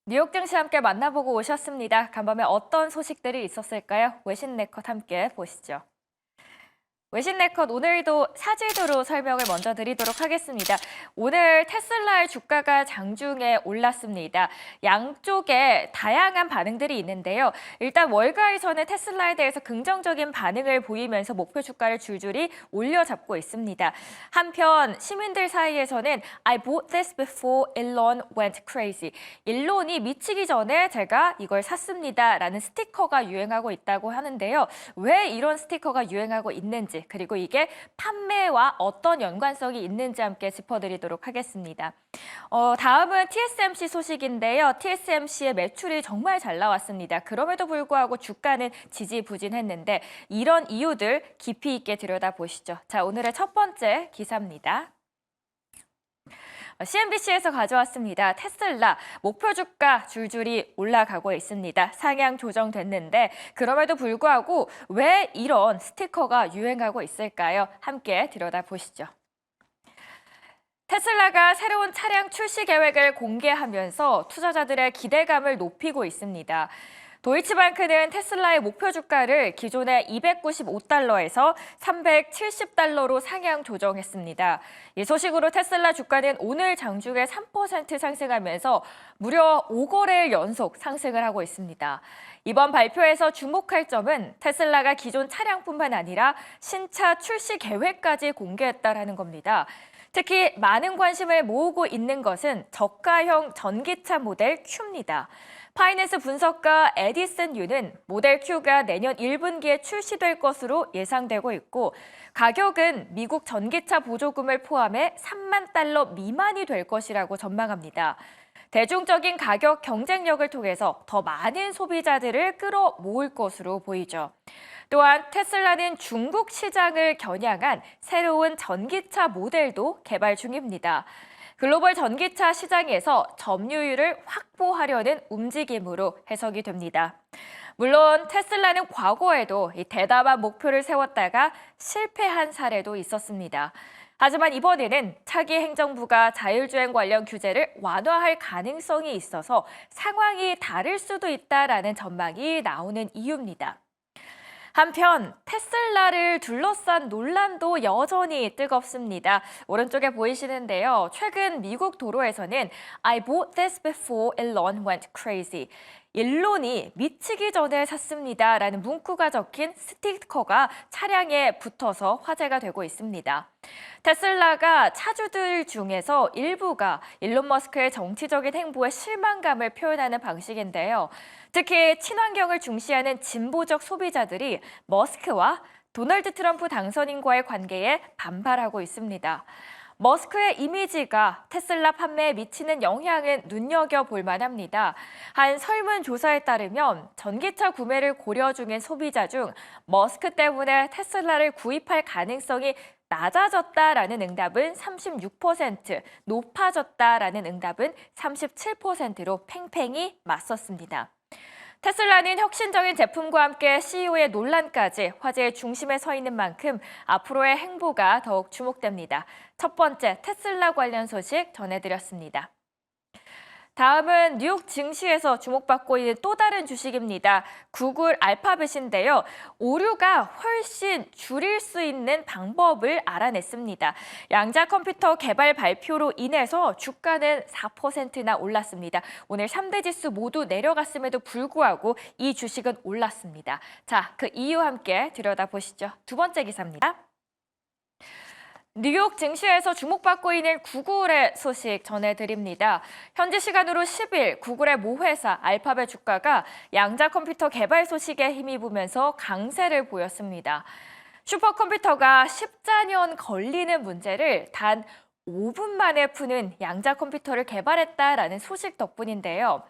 뉴욕 증시 함께 만나보고 오셨습니다. 간밤에 어떤 소식들이 있었을까요? 외신 네컷 함께 보시죠. 외신 네컷 오늘도 사진으로 설명을 먼저 드리도록 하겠습니다. 오늘 테슬라의 주가가 장중에 올랐습니다. 양쪽에 다양한 반응들이 있는데요. 일단 월가에서는 테슬라에 대해서 긍정적인 반응을 보이면서 목표 주가를 줄줄이 올려잡고 있습니다. 한편 시민들 사이에서는 I bought this before Elon went crazy. 일론이 미치기 전에 제가 이걸 샀습니다라는 스티커가 유행하고 있다고 하는데요. 왜 이런 스티커가 유행하고 있는지 그리고 이게 판매와 어떤 연관성이 있는지 함께 짚어드리도록 하겠습니다. 다음은 TSMC 소식인데요. TSMC의 매출이 정말 잘 나왔습니다. 그럼에도 불구하고 주가는 지지부진했는데 이런 이유들 깊이 있게 들여다보시죠. 자, 오늘의 첫 번째 기사입니다. CNBC에서 가져왔습니다. 테슬라 목표 주가 줄줄이 올라가고 있습니다. 상향 조정됐는데 그럼에도 불구하고 왜 이런 스티커가 유행하고 있을까요? 함께 들여다보시죠. 테슬라가 새로운 차량 출시 계획을 공개하면서 투자자들의 기대감을 높이고 있습니다. 도이치ban크는 테슬라의 목표 주가를 기존의 295달러에서 370달러로 상향 조정했습니다. 이 소식으로 테슬라 주가는 오늘 장중에 3% 상승하면서 무려 5거래일 연속 상승을 하고 있습니다. 이번 발표에서 주목할 점은 테슬라가 기존 차량뿐만 아니라 신차 출시 계획까지 공개했다라는 겁니다. 특히 많은 관심을 모으고 있는 것은 저가형 전기차 모델 Q입니다. 파이낸스 분석가 에디슨 유는 모델 Q가 내년 1분기에 출시될 것으로 예상되고 있고 가격은 미국 전기차 보조금을 포함해 3만 달러 미만이 될 것이라고 전망합니다. 대중적인 가격 경쟁력을 통해서 더 많은 소비자들을 끌어모을 것으로 보이죠. 또한 테슬라는 중국 시장을 겨냥한 새로운 전기차 모델도 개발 중입니다. 글로벌 전기차 시장에서 점유율을 확보하려는 움직임으로 해석이 됩니다. 물론 테슬라는 과거에도 이 대담한 목표를 세웠다가 실패한 사례도 있었습니다. 하지만 이번에는 차기 행정부가 자율주행 관련 규제를 완화할 가능성이 있어서 상황이 다를 수도 있다라는 전망이 나오는 이유입니다. 한편 테슬라를 둘러싼 논란도 여전히 뜨겁습니다. 오른쪽에 보이시는데요. 최근 미국 도로에서는 I bought this before Elon went crazy. 일론이 미치기 전에 샀습니다라는 문구가 적힌 스티커가 차량에 붙어서 화제가 되고 있습니다. 테슬라가 차주들 중에서 일부가 일론 머스크의 정치적인 행보에 실망감을 표현하는 방식인데요. 특히 친환경을 중시하는 진보적 소비자들이 머스크와 도널드 트럼프 당선인과의 관계에 반발하고 있습니다. 머스크의 이미지가 테슬라 판매에 미치는 영향은 눈여겨볼 만합니다. 한 설문조사에 따르면 전기차 구매를 고려 중인 소비자 중 머스크 때문에 테슬라를 구입할 가능성이 낮아졌다라는 응답은 36%, 높아졌다라는 응답은 37%로 팽팽히 맞섰습니다. 테슬라는 혁신적인 제품과 함께 CEO의 논란까지 화제의 중심에 서 있는 만큼 앞으로의 행보가 더욱 주목됩니다. 첫 번째 테슬라 관련 소식 전해드렸습니다. 다음은 뉴욕 증시에서 주목받고 있는 또 다른 주식입니다. 구글 알파벳인데요. 오류가 훨씬 줄일 수 있는 방법을 알아냈습니다. 양자 컴퓨터 개발 발표로 인해서 주가는 4%나 올랐습니다. 오늘 3대 지수 모두 내려갔음에도 불구하고 이 주식은 올랐습니다. 자, 그 이유 함께 들여다보시죠. 두 번째 기사입니다. 뉴욕 증시에서 주목받고 있는 구글의 소식 전해드립니다. 현지 시간으로 10일 구글의 모회사 알파벳 주가가 양자 컴퓨터 개발 소식에 힘입으면서 강세를 보였습니다. 슈퍼컴퓨터가 14년 걸리는 문제를 단 5분 만에 푸는 양자 컴퓨터를 개발했다라는 소식 덕분인데요.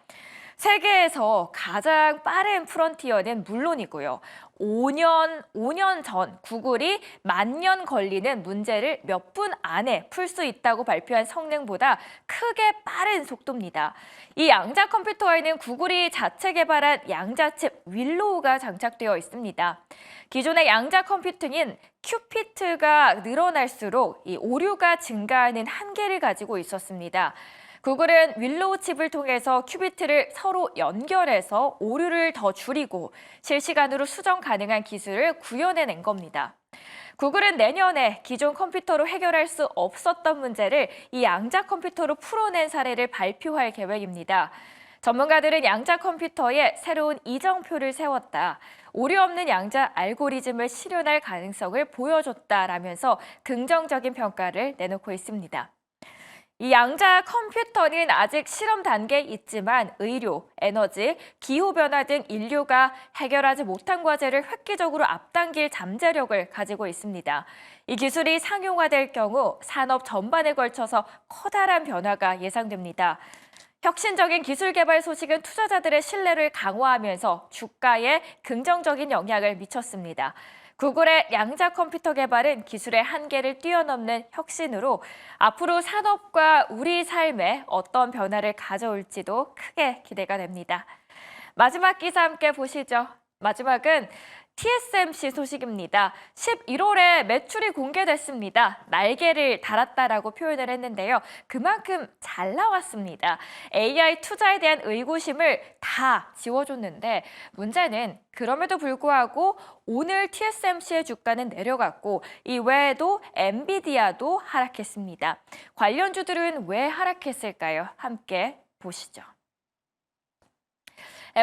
세계에서 가장 빠른 프론티어는 물론이고요. 5년 전 구글이 10,000년 걸리는 문제를 몇 분 안에 풀 수 있다고 발표한 성능보다 크게 빠른 속도입니다. 이 양자 컴퓨터에는 구글이 자체 개발한 양자칩 윌로우가 장착되어 있습니다. 기존의 양자 컴퓨팅인 큐피트가 늘어날수록 이 오류가 증가하는 한계를 가지고 있었습니다. 구글은 윌로우 칩을 통해서 큐비트를 서로 연결해서 오류를 더 줄이고 실시간으로 수정 가능한 기술을 구현해낸 겁니다. 구글은 내년에 기존 컴퓨터로 해결할 수 없었던 문제를 이 양자 컴퓨터로 풀어낸 사례를 발표할 계획입니다. 전문가들은 양자 컴퓨터에 새로운 이정표를 세웠다. 오류 없는 양자 알고리즘을 실현할 가능성을 보여줬다라면서 긍정적인 평가를 내놓고 있습니다. 이 양자 컴퓨터는 아직 실험 단계에 있지만 의료, 에너지, 기후변화 등 인류가 해결하지 못한 과제를 획기적으로 앞당길 잠재력을 가지고 있습니다. 이 기술이 상용화될 경우 산업 전반에 걸쳐서 커다란 변화가 예상됩니다. 혁신적인 기술 개발 소식은 투자자들의 신뢰를 강화하면서 주가에 긍정적인 영향을 미쳤습니다. 구글의 양자 컴퓨터 개발은 기술의 한계를 뛰어넘는 혁신으로 앞으로 산업과 우리 삶에 어떤 변화를 가져올지도 크게 기대가 됩니다. 마지막 기사 함께 보시죠. 마지막은 TSMC 소식입니다. 11월에 매출이 공개됐습니다. 날개를 달았다라고 표현을 했는데요. 그만큼 잘 나왔습니다. AI 투자에 대한 의구심을 다 지워줬는데 문제는 그럼에도 불구하고 오늘 TSMC의 주가는 내려갔고 이 외에도 엔비디아도 하락했습니다. 관련주들은 왜 하락했을까요? 함께 보시죠.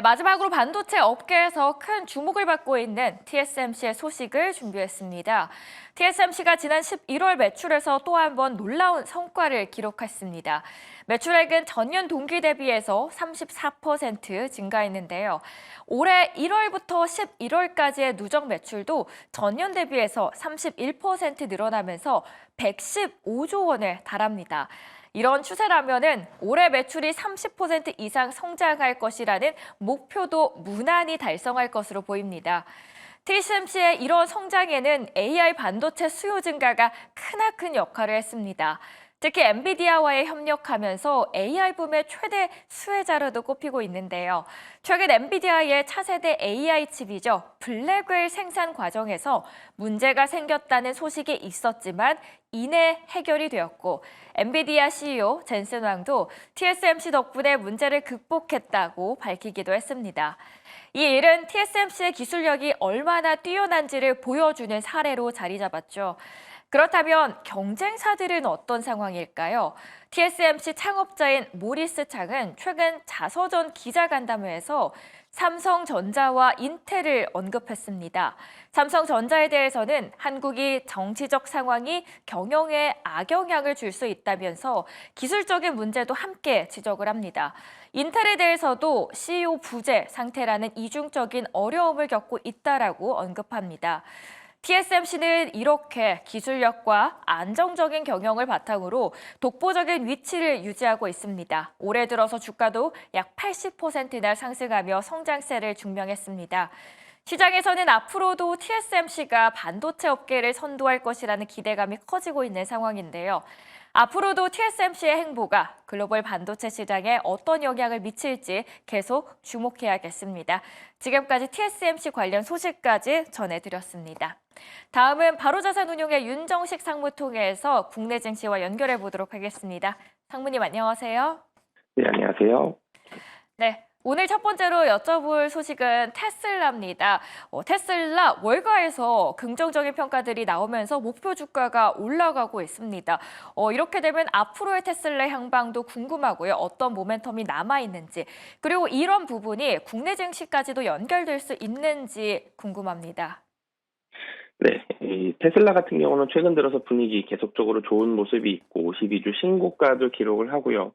마지막으로 반도체 업계에서 큰 주목을 받고 있는 TSMC의 소식을 준비했습니다. TSMC가 지난 11월 매출에서 또 한 번 놀라운 성과를 기록했습니다. 매출액은 전년 동기 대비해서 34% 증가했는데요. 올해 1월부터 11월까지의 누적 매출도 전년 대비해서 31% 늘어나면서 115조 원에 달합니다. 이런 추세라면은 올해 매출이 30% 이상 성장할 것이라는 목표도 무난히 달성할 것으로 보입니다. TSMC의 이런 성장에는 AI 반도체 수요 증가가 크나큰 역할을 했습니다. 특히 엔비디아와의 협력하면서 AI 붐의 최대 수혜자로도 꼽히고 있는데요. 최근 엔비디아의 차세대 AI 칩이죠. 블랙웰 생산 과정에서 문제가 생겼다는 소식이 있었지만 이내 해결이 되었고 엔비디아 CEO 젠슨 왕도 TSMC 덕분에 문제를 극복했다고 밝히기도 했습니다. 이 일은 TSMC의 기술력이 얼마나 뛰어난지를 보여주는 사례로 자리 잡았죠. 그렇다면 경쟁사들은 어떤 상황일까요? TSMC 창업자인 모리스 창은 최근 자서전 기자간담회에서 삼성전자와 인텔을 언급했습니다. 삼성전자에 대해서는 한국이 정치적 상황이 경영에 악영향을 줄 수 있다면서 기술적인 문제도 함께 지적을 합니다. 인텔에 대해서도 CEO 부재 상태라는 이중적인 어려움을 겪고 있다라고 언급합니다. TSMC는 이렇게 기술력과 안정적인 경영을 바탕으로 독보적인 위치를 유지하고 있습니다. 올해 들어서 주가도 약 80%나 상승하며 성장세를 증명했습니다. 시장에서는 앞으로도 TSMC가 반도체 업계를 선도할 것이라는 기대감이 커지고 있는 상황인데요. 앞으로도 TSMC의 행보가 글로벌 반도체 시장에 어떤 영향을 미칠지 계속 주목해야겠습니다. 지금까지 TSMC 관련 소식까지 전해드렸습니다. 다음은 바로자산운용의 윤정식 상무통에서 국내 증시와 연결해 보도록 하겠습니다. 상무님 안녕하세요. 네, 안녕하세요. 네. 오늘 첫 번째로 여쭤볼 소식은 테슬라입니다. 테슬라 월가에서 긍정적인 평가들이 나오면서 목표 주가가 올라가고 있습니다. 이렇게 되면 앞으로의 테슬라 향방도 궁금하고요. 어떤 모멘텀이 남아있는지, 그리고 이런 부분이 국내 증시까지도 연결될 수 있는지 궁금합니다. 네, 이 테슬라 같은 경우는 최근 들어서 분위기 계속적으로 좋은 모습이 있고 52주 신고가도 기록을 하고요.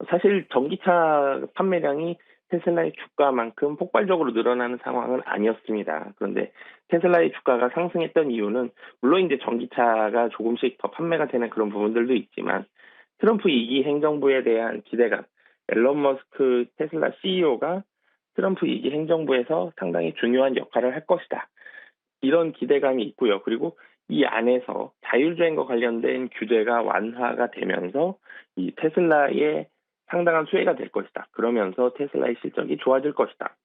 사실 전기차 판매량이 테슬라의 주가만큼 폭발적으로 늘어나는 상황은 아니었습니다. 그런데 테슬라의 주가가 상승했던 이유는 물론 이제 전기차가 조금씩 더 판매가 되는 그런 부분들도 있지만 트럼프 2기 행정부에 대한 기대감, 앨런 머스크 테슬라 CEO가 트럼프 2기 행정부에서 상당히 중요한 역할을 할 것이다. 이런 기대감이 있고요. 그리고 이 안에서 자율주행과 관련된 규제가 완화가 되면서 이 테슬라의 상당한 수혜가 될 것이다. 그러면서 테슬라의 실적이 좋아질 것이다.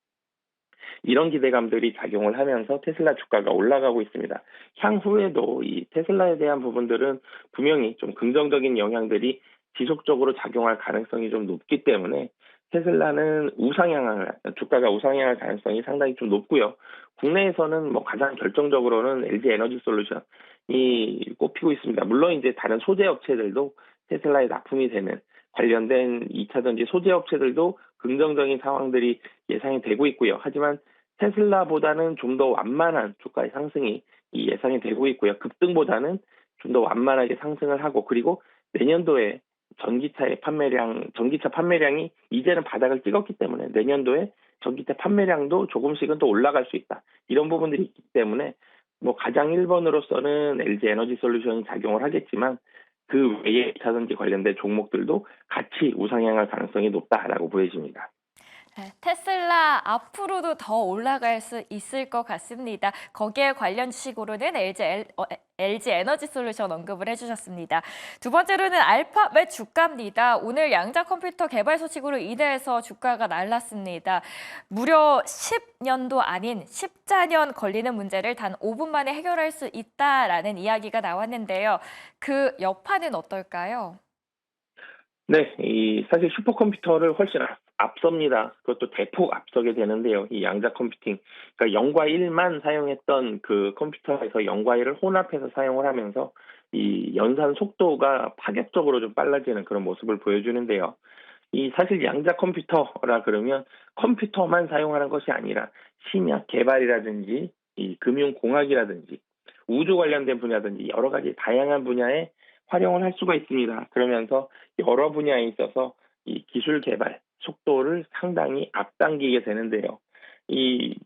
이런 기대감들이 작용을 하면서 테슬라 주가가 올라가고 있습니다. 향후에도 이 테슬라에 대한 부분들은 분명히 좀 긍정적인 영향들이 지속적으로 작용할 가능성이 좀 높기 때문에 테슬라는 주가가 우상향할 가능성이 상당히 좀 높고요. 국내에서는 뭐 가장 결정적으로는 LG 에너지 솔루션이 꼽히고 있습니다. 물론 이제 다른 소재 업체들도 테슬라에 납품이 되는 관련된 2차 전지 소재 업체들도 긍정적인 상황들이 예상이 되고 있고요. 하지만 테슬라보다는 좀 더 완만한 주가의 상승이 예상이 되고 있고요. 급등보다는 좀 더 완만하게 상승을 하고, 그리고 내년도에 전기차 판매량이 이제는 바닥을 찍었기 때문에 내년도에 전기차 판매량도 조금씩은 더 올라갈 수 있다. 이런 부분들이 있기 때문에 뭐 가장 1번으로서는 LG 에너지 솔루션이 작용을 하겠지만 그 외에 2차 전지 관련된 종목들도 같이 우상향할 가능성이 높다라고 보여집니다. 네, 테슬라 앞으로도 더 올라갈 수 있을 것 같습니다. 거기에 관련 주식으로는 LG 에너지 솔루션 언급을 해주셨습니다. 두 번째로는 알파벳 주가입니다. 오늘 양자 컴퓨터 개발 소식으로 인해서 주가가 날랐습니다. 무려 10년도 아닌 14년 걸리는 문제를 단 5분 만에 해결할 수 있다라는 이야기가 나왔는데요. 그 여파는 어떨까요? 네, 사실 슈퍼컴퓨터를 훨씬 앞섭니다. 그것도 대폭 앞서게 되는데요. 이 양자 컴퓨팅, 그러니까 0과 1만 사용했던 그 컴퓨터에서 0과 1을 혼합해서 사용을 하면서 이 연산 속도가 파격적으로 좀 빨라지는 그런 모습을 보여주는데요. 이 사실 양자 컴퓨터라 그러면 컴퓨터만 사용하는 것이 아니라 심야 개발이라든지 이 금융공학이라든지 우주 관련된 분야든지 여러 가지 다양한 분야에 활용을 할 수가 있습니다. 그러면서 여러 분야에 있어서 이 기술 개발 속도를 상당히 앞당기게 되는데요. 이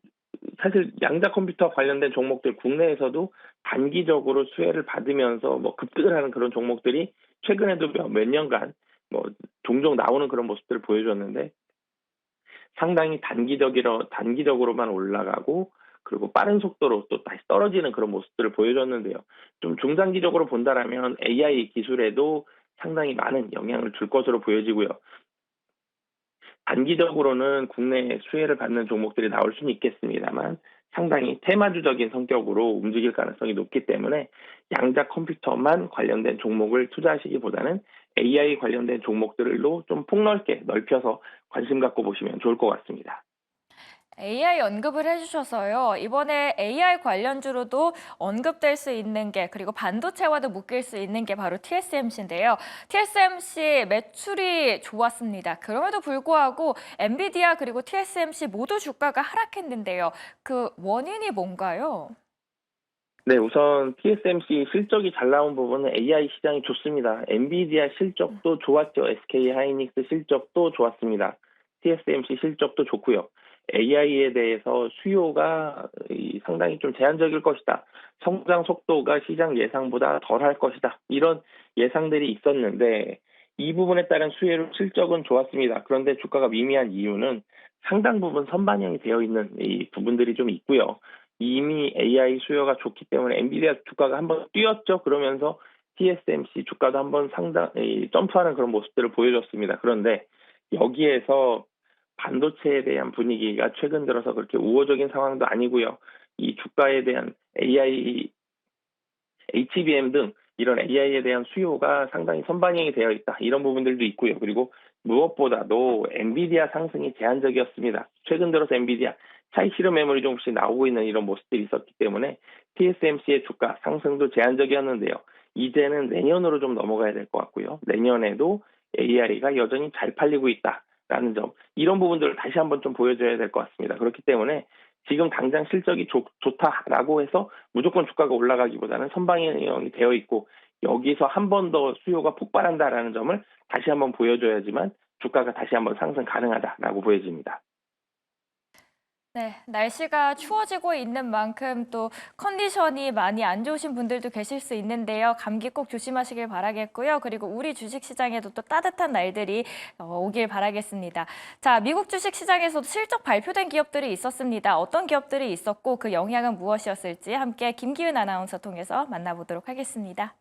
사실 양자 컴퓨터 관련된 종목들 국내에서도 단기적으로 수혜를 받으면서 뭐 급등을 하는 그런 종목들이 최근에도 몇 년간 뭐 종종 나오는 그런 모습들을 보여줬는데 상당히 단기적으로만 올라가고 그리고 빠른 속도로 또 다시 떨어지는 그런 모습들을 보여줬는데요. 좀 중장기적으로 본다라면 AI 기술에도 상당히 많은 영향을 줄 것으로 보여지고요. 단기적으로는 국내에 수혜를 받는 종목들이 나올 수는 있겠습니다만 상당히 테마주적인 성격으로 움직일 가능성이 높기 때문에 양자 컴퓨터만 관련된 종목을 투자하시기보다는 AI 관련된 종목들로 좀 폭넓게 넓혀서 관심 갖고 보시면 좋을 것 같습니다. AI 언급을 해주셔서요. 이번에 AI 관련주로도 언급될 수 있는 게 그리고 반도체와도 묶일 수 있는 게 바로 TSMC인데요. TSMC 매출이 좋았습니다. 그럼에도 불구하고 엔비디아 그리고 TSMC 모두 주가가 하락했는데요. 그 원인이 뭔가요? 네, 우선 TSMC 실적이 잘 나온 부분은 AI 시장이 좋습니다. 엔비디아 실적도 좋았죠. SK 하이닉스 실적도 좋았습니다. TSMC 실적도 좋고요. AI에 대해서 수요가 상당히 좀 제한적일 것이다. 성장 속도가 시장 예상보다 덜할 것이다. 이런 예상들이 있었는데 이 부분에 따른 수혜로 실적은 좋았습니다. 그런데 주가가 미미한 이유는 상당 부분 선반영이 되어 있는 이 부분들이 좀 있고요. 이미 AI 수요가 좋기 때문에 엔비디아 주가가 한번 뛰었죠. 그러면서 TSMC 주가도 한번 상당히 점프하는 그런 모습들을 보여줬습니다. 그런데 여기에서 반도체에 대한 분위기가 최근 들어서 그렇게 우호적인 상황도 아니고요. 이 주가에 대한 AI, HBM 등 이런 AI에 대한 수요가 상당히 선반영이 되어 있다. 이런 부분들도 있고요. 그리고 무엇보다도 엔비디아 상승이 제한적이었습니다. 최근 들어서 엔비디아 차익 실현 매물이 조금씩 나오고 있는 이런 모습들이 있었기 때문에 TSMC의 주가 상승도 제한적이었는데요. 이제는 내년으로 좀 넘어가야 될 것 같고요. 내년에도 AI가 여전히 잘 팔리고 있다라는 점, 이런 부분들을 다시 한번 좀 보여줘야 될 것 같습니다. 그렇기 때문에 지금 당장 실적이 좋다라고 해서 무조건 주가가 올라가기보다는 선방향이 되어 있고 여기서 한 번 더 수요가 폭발한다라는 점을 다시 한번 보여줘야지만 주가가 다시 한번 상승 가능하다라고 보여집니다. 네, 날씨가 추워지고 있는 만큼 또 컨디션이 많이 안 좋으신 분들도 계실 수 있는데요. 감기 꼭 조심하시길 바라겠고요. 그리고 우리 주식시장에도 또 따뜻한 날들이 오길 바라겠습니다. 자, 미국 주식시장에서도 실적 발표된 기업들이 있었습니다. 어떤 기업들이 있었고 그 영향은 무엇이었을지 함께 김기은 아나운서 통해서 만나보도록 하겠습니다.